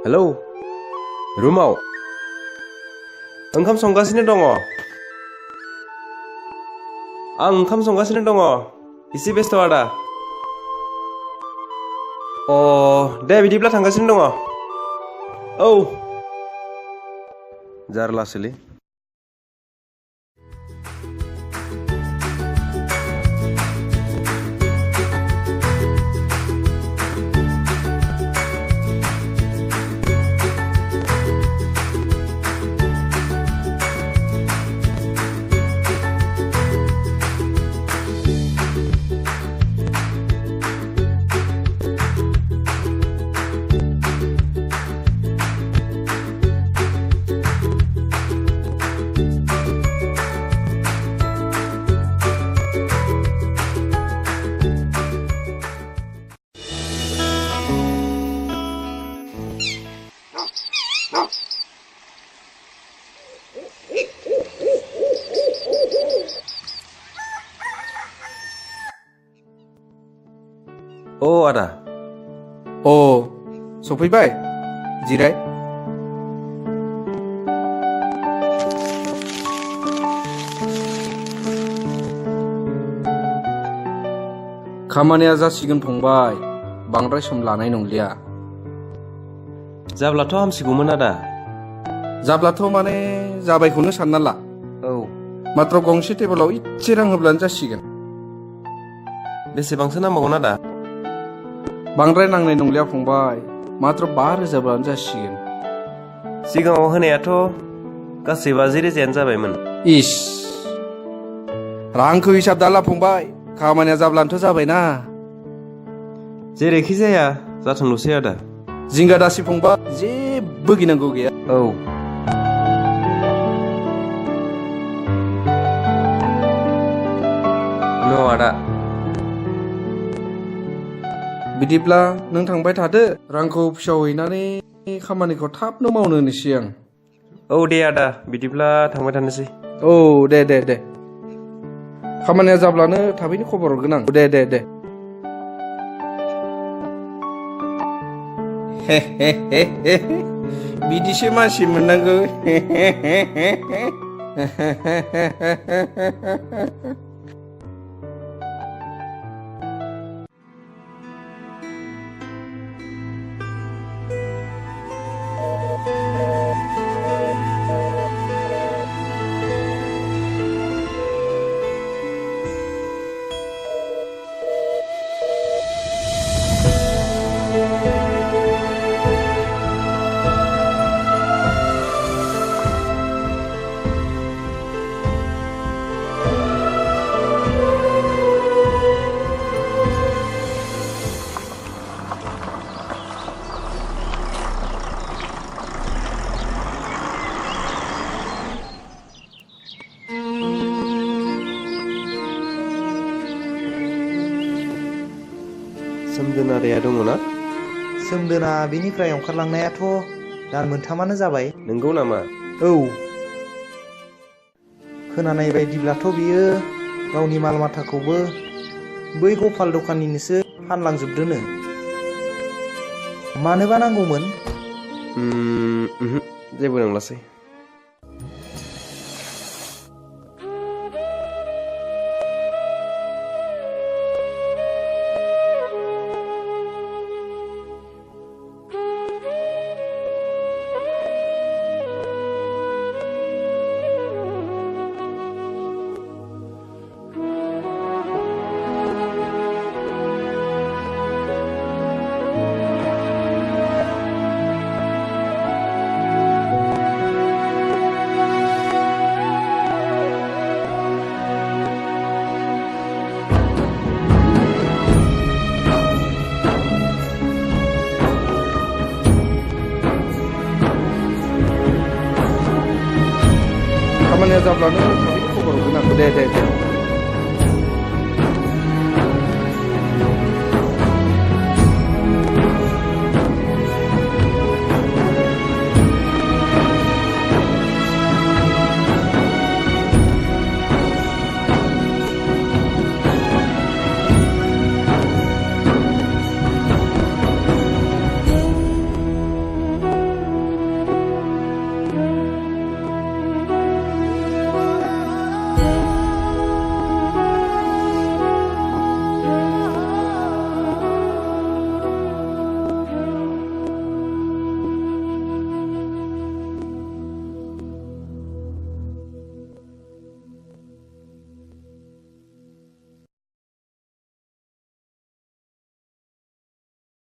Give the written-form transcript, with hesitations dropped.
hello रुमाव ओंखाम संगासिनो दङ आं ओंखाम संगासिनो दङ एसे बेस्थ आदा दे बिदिब्ला थांगासिनो दङ औ जारलासोलै आदा सफैबाय जिराय खामानिया जासिगोन फंबाय बांद्राय सम लानाय नंलिया जाब्लाथ' हामसिगौमोन आदा जाब्लाथ' माने जाबायखौनो सानना ला औ मात्र गंसे टेबोलाव इसे रां होब्लानो जासिगोन बेसेबांसो नांबावगोन आदा बांद्राय नांनाय नंलिया फंबाय मात्र 5,000 बानो जासिगोन सिगाङाव होनायाथ' गासै 50,000 जाबायमोन इस रांखौ हिसाब दाला फंबाय खामानिया जाब्लानोथ' जाबायना जेरैखि जाया जाथोंल'सै आदा जिंगा दासि फंबाय जेबो गिनांगौ गैया औ आदा बिदिब्ला नों थांबाय थादो रांखौ फिसाव हैनानै खामानिखौ थाबनो मावनो होनोसै आं औ दे आदा बिदिब्ला थांबाय थानोसै औ दे खामानिया जाब्लानो थाबैनो खबर हरगोन आं दे बिदिसो मानसि मोननांगौ सोमदोन आदाया दङ ना सोमदोना बेनिफ्राय ओंखारलांनायाथ' दान मोनथामानो जाबाय नंगौ नामा औ खोनानाय बायदिब्लाथ' बियो गावनि माल माथाखौबो बै गपाल दखानिनोसो फानलांजोबदोनो मानोबा नांगौमोन जेबो नांलासै खामानिया जाब्लानो थाबैनो खबर हरगोन आं दे